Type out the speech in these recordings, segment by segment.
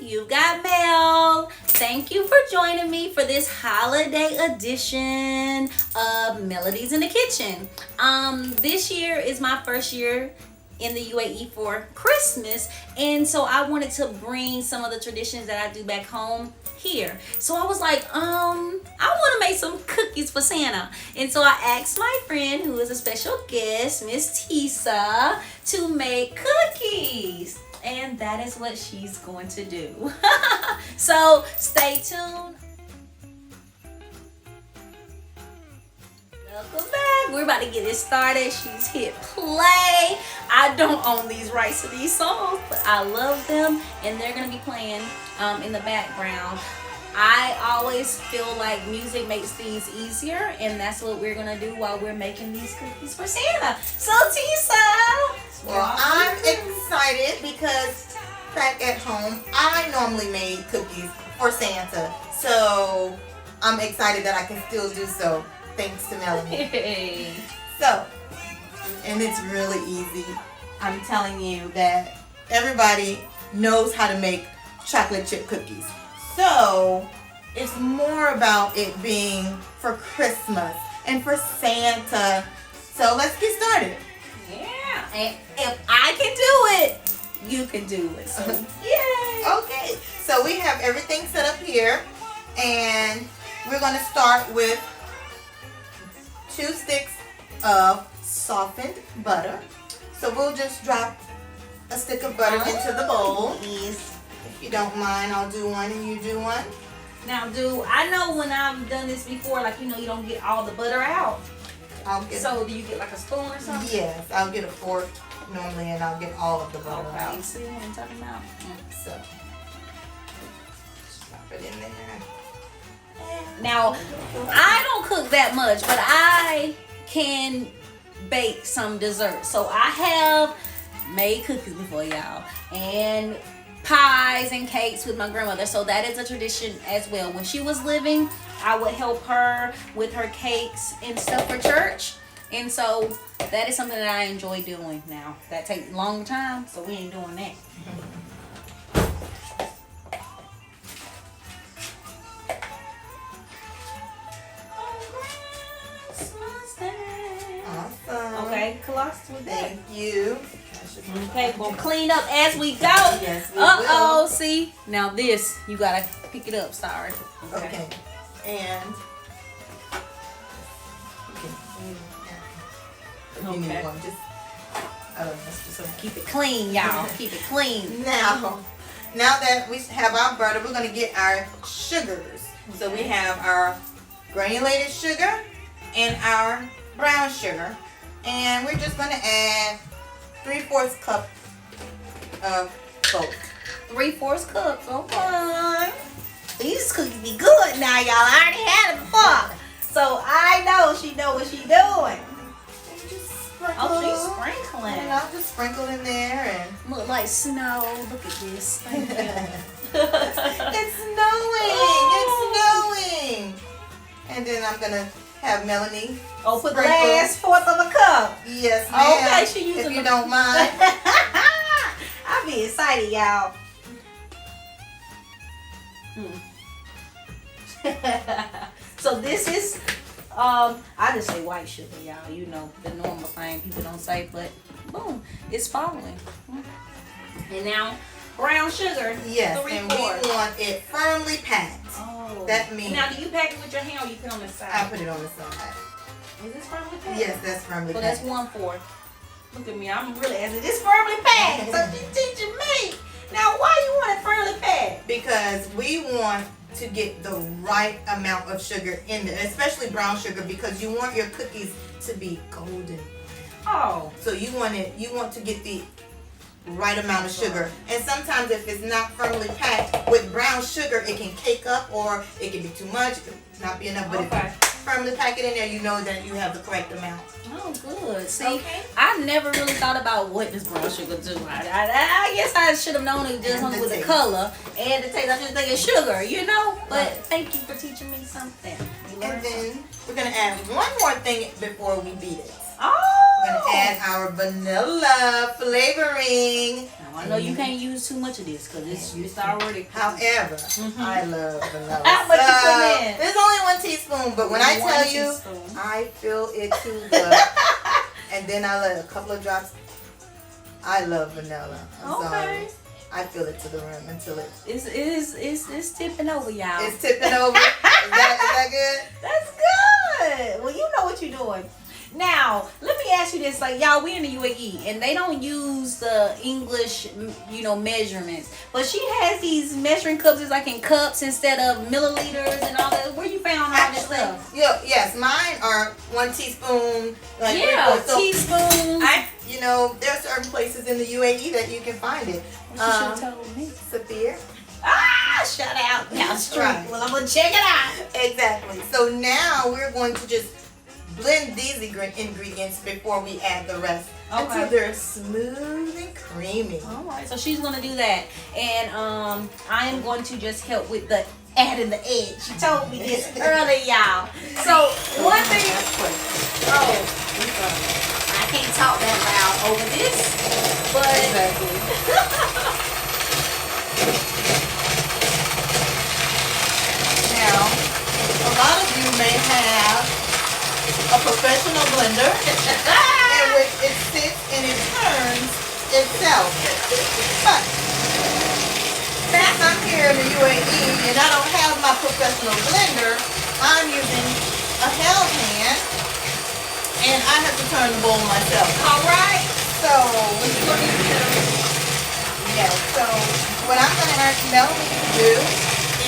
you got mail. Thank you for joining me for this holiday edition of Melodies in the Kitchen. This year is my first year in the UAE for Christmas, and so I wanted to bring some of the traditions that I do back home here. So I was like, I want to make some cookies for Santa. And so I asked my friend, who is a special guest, Miss Tisa, to make cookies. And that is what she's going to do. So stay tuned. Welcome back. We're about to get it started. She's hit play. I don't own these rights to these songs, but I love them, and they're going to be playing in the background. I always feel like music makes things easier, and that's what we're going to do while we're making these cookies for Santa. So, Tisa. Well, I'm excited because back at home, I normally made cookies for Santa. So, I'm excited that I can still do so. Thanks to Melanie. Hey. So, and it's really easy. I'm telling you that everybody knows how to make chocolate chip cookies. So, it's more about it being for Christmas and for Santa. So, let's get started. Yeah. And if I can do it, you can do it. So, yay. Okay. So, we have everything set up here. And we're going to start with 2 sticks of softened butter. So we'll just drop a stick of butter into the bowl. Yes. If you don't mind, I'll do one and you do one. Now, I know when I've done this before, like, you don't get all the butter out. So do you get like a spoon or something? Yes, I'll get a fork normally, and I'll get all of the butter out. You see what I'm talking about? So just drop it in there. Now, I don't cook that much, but I can bake some desserts. So I have made cookies before, y'all, and pies and cakes with my grandmother. So that is a tradition as well. When she was living, I would help her with her cakes and stuff for church. And so that is something that I enjoy doing now. That takes a long time, so we ain't doing that. Awesome. Okay, Colossus with that. Thank you. Okay, we'll clean up as we go. Yes, we will. See? Now this, you gotta pick it up, sorry. Okay. And you need one, just So keep it clean, y'all. Keep it clean. now that we have our butter, we're gonna get our sugars. So we have our granulated sugar and our brown sugar, and we're just gonna add 3/4 cup of both. 3/4 cups. Okay. These cookies be good now, y'all. I already had it before, so I know she know what she doing. Oh, she's sprinkling. And I'll just sprinkle in there and look like snow. Look at this. Thank you. it's snowing. Oh. It's snowing. And then I'm gonna have Melanie. Oh, put the last 1/4 of a cup. Yes, ma'am. Okay, she using if you don't mind. I'll be excited, y'all. So this is, I just say white sugar, y'all. You know, the normal thing people don't say, but boom, it's following. And now, brown sugar. Yes, 3/4. and we want it firmly packed. Oh. That means. Now, do you pack it with your hand or you put it on the side? I put it on the side. Is this firmly packed? Yes, that's firmly So packed. that's 1/4. Look at me, I'm really asking. This firmly packed. So she's teaching me. Now, why you want it firmly packed? Because we want to get the right amount of sugar in there, especially brown sugar, because you want your cookies to be golden. Oh. So you want to get the right amount of sugar. And sometimes if it's not firmly packed with brown sugar, it can cake up, or it can be too much, it can not be enough. But if you firmly pack it in there, you know that you have the correct amount. Oh, good. See, I never really thought about what this brown sugar do. I guess I should have known it just with the color and the taste. I just think it's sugar, you know? But thank you for teaching me something. And then we're going to add one more thing before we beat it. Oh! We're going to add our vanilla flavoring. I know you can't use too much of this because it's already. However, I love vanilla. How much you put in? There's only 1 teaspoon, but when I tell you, I fill it to the, and then I let a couple of drops. I love vanilla. I'm sorry. I fill it to the rim until it's tipping over, y'all. It's tipping over. Is that good? That's good. Well, you know what you're doing. Now, let me ask you this. Like, y'all, we in the UAE, and they don't use the English, measurements. But she has these measuring cups. It's like in cups instead of milliliters and all that. Where you found all this stuff? Yes, mine are 1 teaspoon. Like teaspoons. There are certain places in the UAE that you can find it. She should have told me. Saphir. Shout out. That's true. Right. Well, I'm going to check it out. Exactly. So now we're going to just blend these ingredients before we add the rest until they're smooth and creamy. All right. So she's going to do that. And I am going to just help with the adding the egg. She told me this earlier, y'all. So one thing. I can't talk that loud over this, but exactly. Now, a lot of you may have a professional blender in which it sits and it turns itself. But since I'm here in the UAE and I don't have my professional blender, I'm using a held hand and I have to turn the bowl myself. alright. So what I'm going to ask Melody to do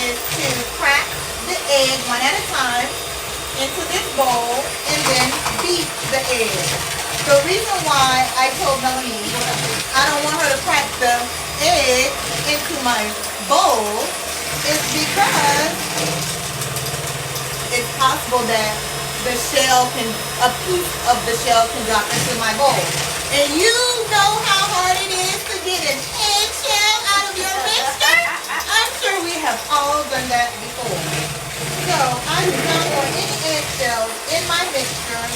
is to crack the egg one at a time into this bowl and then beat the egg. The reason why I told Melody I don't want her to crack the egg into my bowl is because it's possible that a piece of the shell can drop into my bowl. And you know how hard it is to get an eggshell out of your mixture? I'm sure we have all done that before. So I do not want any eggshells in my mixture.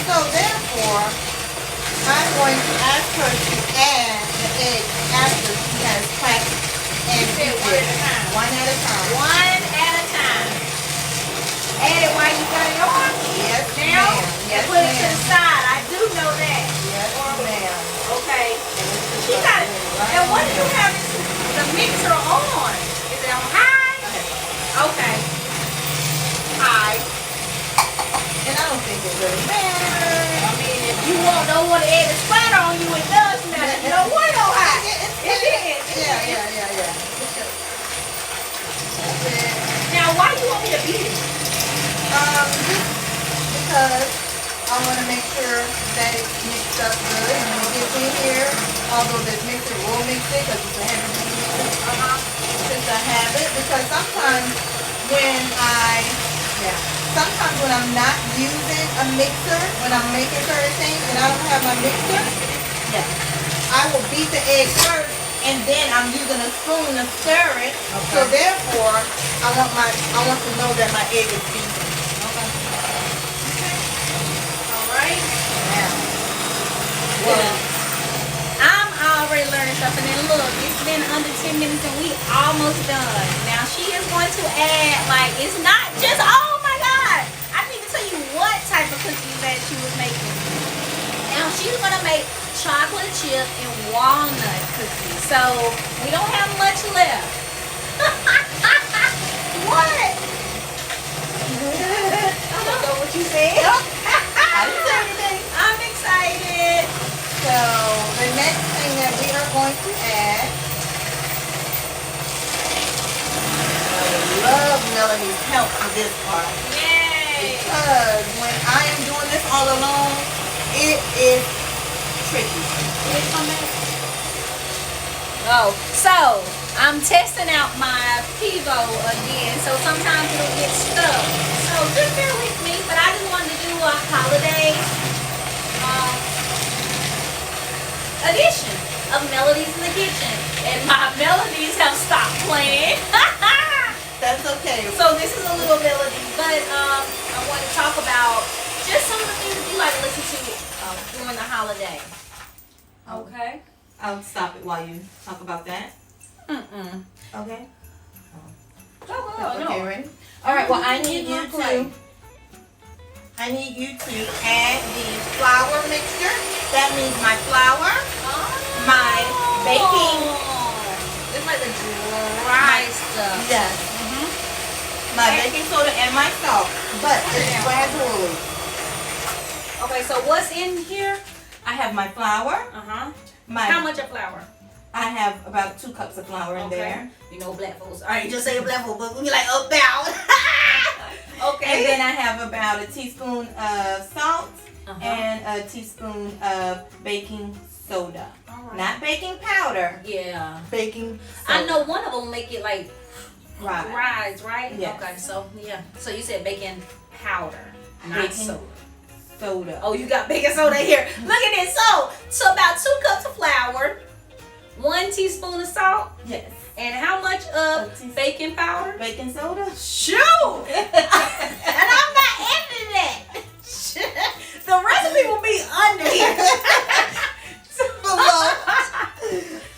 So therefore, I'm going to ask her to add the egg after she has cracked and beat it. One at a time. One at a time. Add it while you got it on? Yes, now, ma'am. Yes, put it to ma'am. the side. I do know that. Yes, ma'am. Okay. She got it. And what do you have the mixer on? Is it on high? Okay. High. And I don't think it really matters. I mean, if you don't want the egg to splatter on you, it does matter. You don't want it on high. It is. Yeah. Now, why do you want me to beat it? Just because I want to make sure that it's mixed up good. And when it gets in here, although this mixer will mix it because it's a heavy mixer, just a habit. Because sometimes when I'm not using a mixer, when I'm making certain things and I don't have my mixer, I will beat the egg first and then I'm using a spoon to stir it. Okay. So therefore, I want to know that my egg is beaten. Alright. Yeah. Well, I'm already learning something. And look, it's been under 10 minutes and we almost done. Now she is going to add, like, it's not just, oh my God. I need to tell you what type of cookies that she was making. Now she's going to make chocolate chip and walnut cookies. So we don't have much left. What? I don't know what you said. I didn't say anything. I'm excited. So the next thing that we are going to add, I love Melody's help for this part. Yay! Because when I am doing this all alone, it is tricky. Oh, so I'm testing out my Pivo again, so sometimes it'll get stuck. So just bear with me, but I just wanted to do a holiday edition of Melodies in the Kitchen. And my melodies have stopped playing. That's okay. So this is a little melody, but I want to talk about just some of the things that you like to listen to during the holiday. Okay. I'll stop it while you talk about that. Okay. Oh, Okay, ready? All right. Well, I need you to add the flour mixture. That means my flour, my baking. It's like the dry stuff. Yes. My baking soda and my salt, but it's gradually. Okay, so what's in here? I have my flour. How much of flour? I have about 2 cups of flour in there. You know, black folks. All right, just say black folks, but we be like about. Okay. And then I have about a teaspoon of salt and a teaspoon of baking soda. Not baking powder. Yeah. Baking soda. I know one of them make it like rise, right? Yes. Okay, so yeah. So you said baking powder, not baking soda. Oh, you got baking soda here. Look at this. So about 2 cups of flour, 1 teaspoon of salt. Yes. And how much of baking powder? Baking soda? Shoot! And I'm not editing that. The recipe will be under here. Below.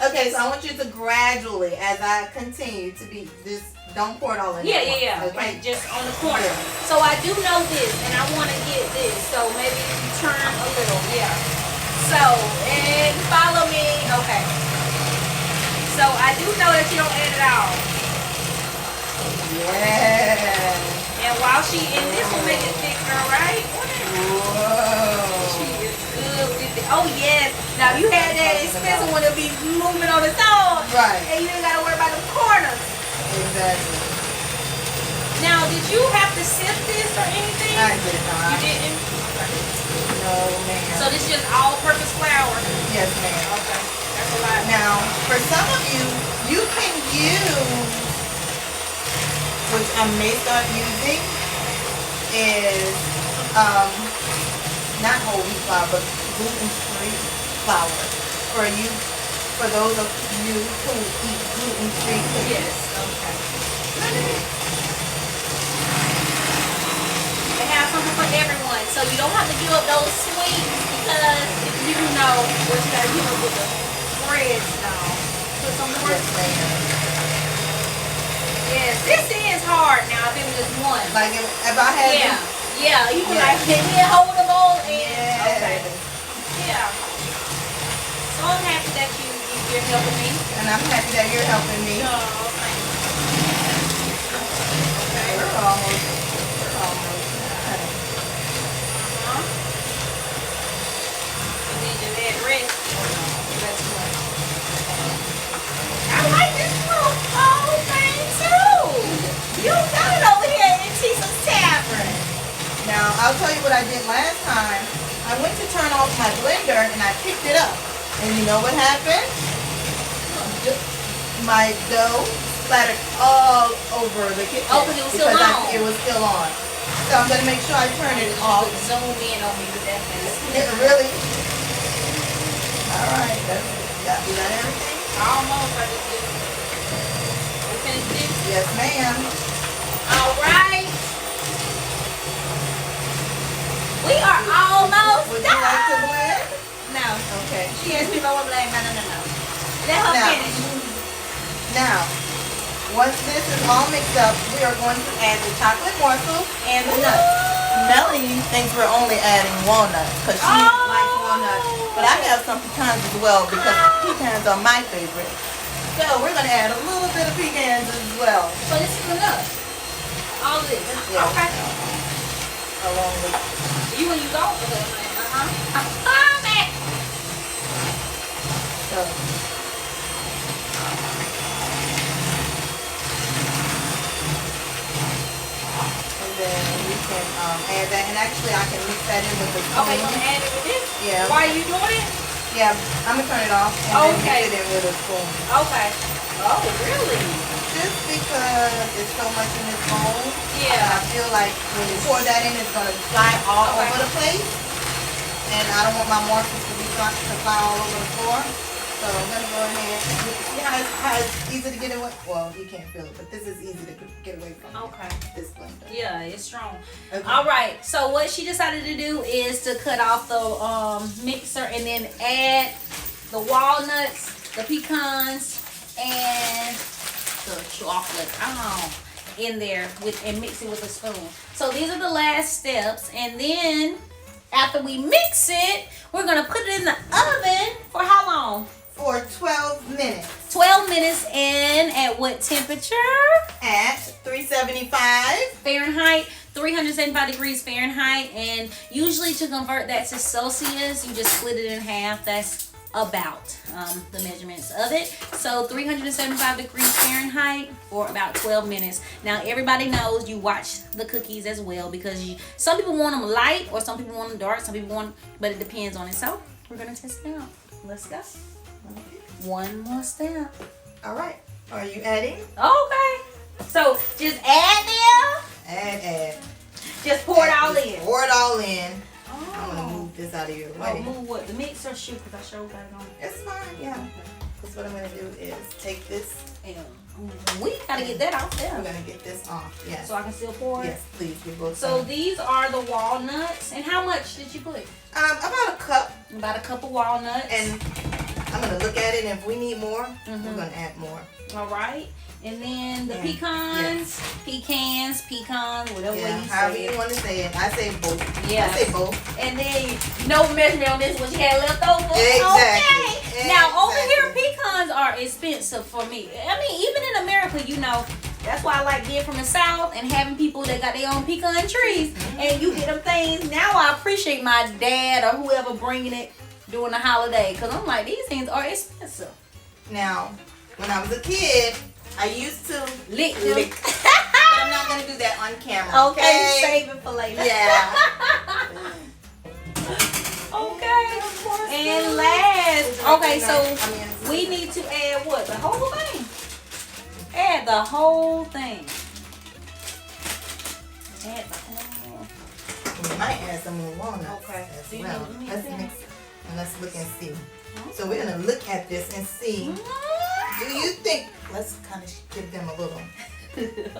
Okay, so I want you to gradually, as I continue to be this, don't pour it all in. Yeah. Okay? Right, just on the corner. So I do know this, and I want to get this. So maybe you turn a little. Yeah. So, and follow me. Okay. So I do know that you don't add it all. Yeah. And while and this will make it thicker, right? Whoa. She is good with it. Oh yes. Now you had that expensive one to be moving on its own. Right. And you didn't gotta worry about the corners. Exactly. Now, did you have to sift this or anything? I did not. You didn't? No, ma'am. So this is just all-purpose flour? Yes, ma'am. Okay. That's a lot. Now, for some of you, you can use, which I may start using, is not whole wheat flour, but gluten-free flour. For those of you who eat gluten-free cookies. Yes. Okay. They have something for everyone, so you don't have to give up those sweets because if you know what you gotta give up with the bread now. Put some more. Yes, this is hard now if it was just one. Like if I had Yeah, you can like hold them all in. Okay. Yeah. So I'm happy that you're helping me. And I'm happy that you're helping me. Oh, thank you. Okay. We're almost. And then just add the rest. That's what. I like this little whole thing too. You got it over here in Tisa's Tavern. Now, I'll tell you what I did last time. I went to turn off my blender and I picked it up. And you know what happened? My dough splattered all over the kitchen. Oh, because it was still on. It was still on. So I'm going to make sure I turn it off. Zoom in on me with that thing. It really? All right. You got everything? Almost. I just did. We finished this? Yes, ma'am. All right. We are almost Would you done. like to blend? No. Okay. She asked me if I want to blend. No. Let her finish. Now, once this is all mixed up, we are going to add the chocolate morsels and the nuts. Melody thinks we're only adding walnuts because she likes walnuts. But I have some pecans as well because pecans are my favorite. So we're going to add a little bit of pecans as well. So this is enough. All of this. Yeah. Okay. Along with You when you go for the man. so. And then we can add that, and actually I can mix that in with the spoon. Okay, you want to add it with this? Yeah. Why are you doing it? Yeah, I'm gonna turn it off and then mix it in with a spoon. Okay. Oh, really? Just because it's so much in this bowl. Yeah. I feel like when you pour that in, it's gonna fly all over the place, and I don't want my morsels to fly all over the floor. So I'm gonna go ahead. See how it's easy to get away. Well, you can't feel it, but this is easy to get away from. Okay. This blender. Yeah, it's strong. Okay. All right. So what she decided to do is to cut off the mixer and then add the walnuts, the pecans, and the chocolate in there and mix it with a spoon. So these are the last steps, and then after we mix it, we're gonna put it in the oven for how long? For 12 minutes. 12 minutes, and at what temperature? At 375 Fahrenheit, 375 degrees Fahrenheit. And usually to convert that to Celsius, you just split it in half. That's about the measurements of it. So 375 degrees Fahrenheit for about 12 minutes. Now everybody knows you watch the cookies as well, because some people want them light or some people want them dark, some people want, but it depends on it. So we're gonna test it out. Let's go. One more step. All right. Are you adding? Okay. So just add them. Add. Just pour it all in. Pour it all in. Oh. I'm gonna move this out of your way. Move what? The mix or shoot? Because I sure got it on. It's fine. Yeah. Because what I'm gonna do is take this. We gotta get that off We're there. gonna get this off. Yes. So I can still pour it. Yes, please. We both. So these are the walnuts. And how much did you put? About a cup. About a cup of walnuts. And I'm gonna look at it, and if we need more, we're gonna add more. All right. And then the pecans, whatever way you however say you it. want to say it. I say both. Yeah. I say both. And then no measurement on this, what you had left over. Exactly. Okay. Now over here, pecans are expensive for me. I mean, even in America, you know, that's why I like being from the South and having people that got their own pecan trees. And you get them things. Now I appreciate my dad or whoever bringing it during the holiday, because I'm like, these things are expensive. Now, when I was a kid, I used to Lick. but I'm not gonna do that on camera. Okay, save it for later. Yeah. Okay. And last, okay, so we need to add what? The whole thing. Add the whole thing. Add the whole. We might add some more walnuts Okay. as well. Let's mix it and let's look and see. So we're gonna look at this and see. Do you think? Let's kind of give them a little.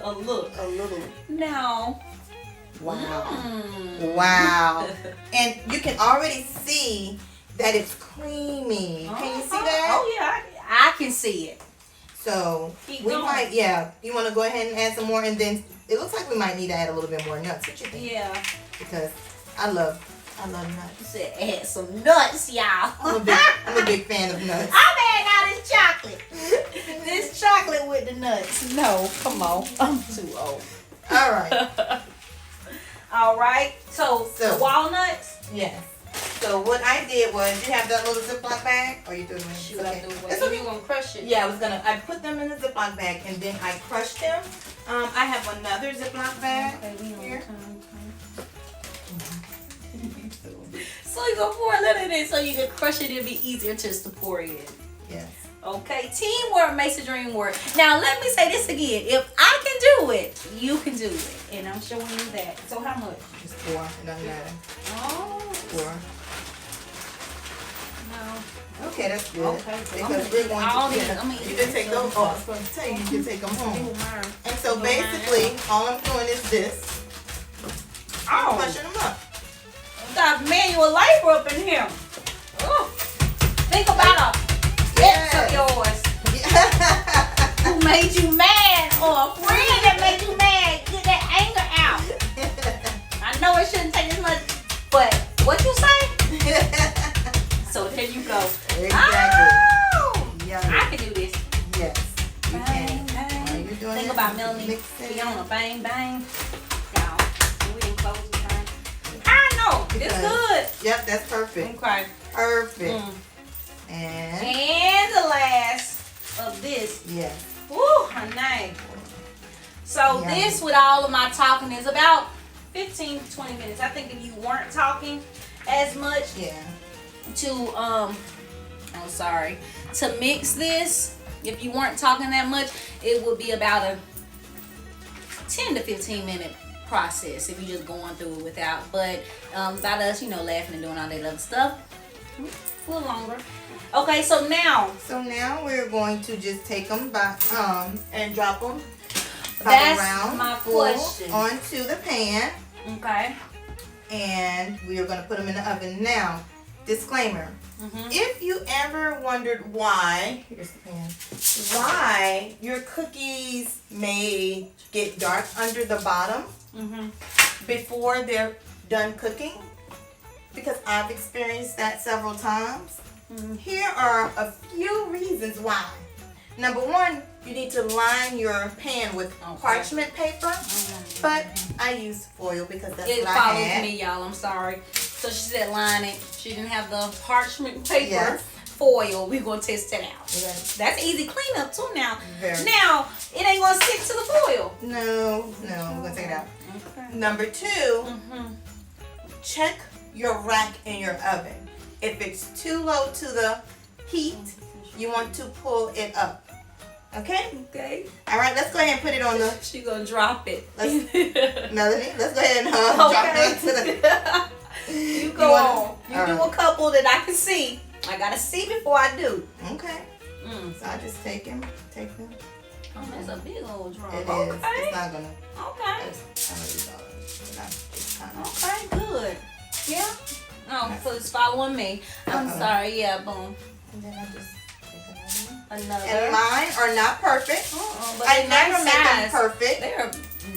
A little. Now. Wow. Wow. And you can already see that it's creamy. Can you see that? Oh yeah, I can see it. So Keep we going. might, you want to go ahead and add some more, and then it looks like we might need to add a little bit more nuts. What you think? Yeah. Because I love nuts. You said add some nuts, y'all. I'm a big fan of nuts. I'm adding all this chocolate. This chocolate with the nuts. No, come on. I'm too old. All right. All right. So the walnuts. Yes. So what I did was, you have that little Ziploc bag, or you doing it? Shoot, Okay. I do it. It's You okay. gonna crush it? Yeah, I put them in the Ziploc bag, and then I crushed them. I have another Ziploc bag here. So you gonna pour a little in it so you can crush it. It'll be easier just to pour it in. Yes. Okay, teamwork makes the dream work. Now let me say this again. If I can do it, you can do it. And I'm showing you that. So how much? Just pour. It doesn't matter. Oh. Pour. No. Okay, that's good. Okay, so Because we're going all to. these. Yeah, I'm gonna you eat can this take stuff. those. Oh, I was going to tell you, you can take them home. Do mine. And so Do basically, mine. all I'm doing is this. I'm crushing them up. Got manual labor up in here. Oh. Think about a ex of yours who made you mad, or a friend that made you mad. Get that anger out. I know it shouldn't take as much, but what you say? So there you go. Exactly. Oh, Yummy. I can do this. Yes. You Bang, can. bang. Are you doing Think it? about Melanie. Mix it. Be on a bang bang. Y'all, we didn't close the thing. I know. It's good. Yep, that's perfect. Okay. Perfect. Mm. And And the last of this. yes. Woo, honey. So Yummy. this, with all of my talking, is about 15 to 20 minutes. I think if you weren't talking as much Yeah. to mix this, if you weren't talking that much, it would be about a 10 to 15 minute process if you're just going through it without. But without us, laughing and doing all that other stuff, a little longer. Okay, so now we're going to just take them by and drop them that's around my full question. onto the pan, Okay. and we are going to put them in the oven. Now, disclaimer. If you ever wondered why, here's the pan, why your cookies may get dark under the bottom before they're done cooking, because I've experienced that several times, here are a few reasons why. Number one, you need to line your pan with parchment paper, but I use foil because that's what I had. It follows me, y'all. I'm sorry. So she said line it. She didn't have the parchment paper. Foil. We're going to test it out. Yes. That's easy cleanup too now. Very. Now, it ain't going to stick to the foil. No, we're going to take it out. Okay. Number two, check your rack in your oven. If it's too low to the heat, you want to pull it up. Okay? Okay. All right, let's go ahead and put it on the... She's going to drop it. Melody, let's go ahead and drop it onto the... You go on. You do a couple that I can see. I got to see before I do. Okay. So I just take them. Oh, that's a big old drum. It is. Okay. It's not going to... Okay. Okay, good. Yeah? Oh, so it's following me. I'm sorry. Yeah, boom. And then I just take another. And mine are not perfect. But I never nice make them size. perfect. They're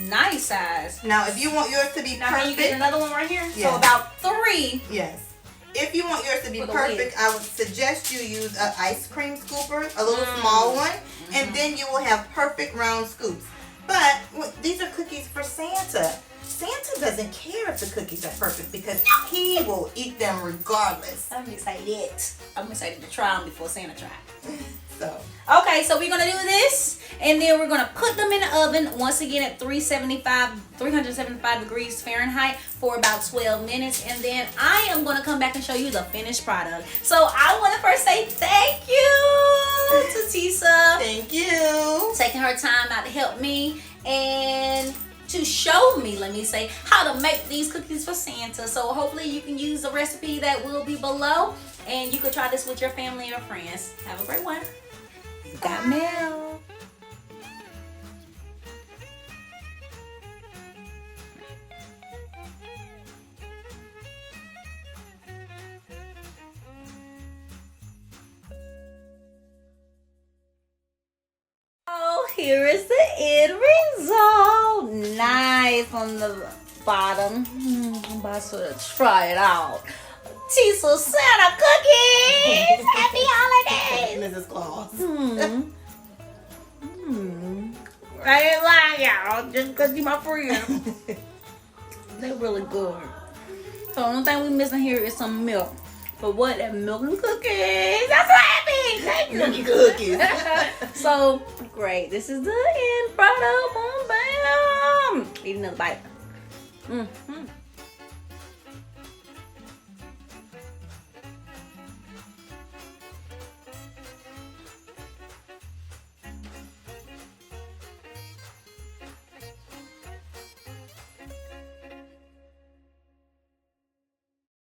nice size. Now, if you want yours to be now, perfect, can you get another one right here? Yes. So about 3. Yes. If you want yours to be perfect, I would suggest you use an ice cream scooper, a little small one, and then you will have perfect round scoops. But these are cookies for Santa. Santa doesn't care if the cookies are perfect because he will eat them regardless. I'm excited. I'm excited to try them before Santa tries. Okay, so we're gonna do this, and then we're gonna put them in the oven once again at 375 degrees Fahrenheit for about 12 minutes, and then I am gonna come back and show you the finished product. So I want to first say thank you to Tisa. Thank you. Taking her time out to help me and to show me, let me say, how to make these cookies for Santa. So hopefully you can use the recipe that will be below, and you can try this with your family or friends. Have a great one. You got mail. Oh, here is the end result. Nice on the bottom. I'm about to try it out. Tisa Santa cookies. Happy holidays. Mrs. Claus. I ain't lying, y'all. Just because you're my friend. They're really good. So the only thing we missing here is some milk. But what? That milk and cookies. That's so happy. Thank you. Milk and cookies. So great. This is the end product. Boom, bam. Eat another bite.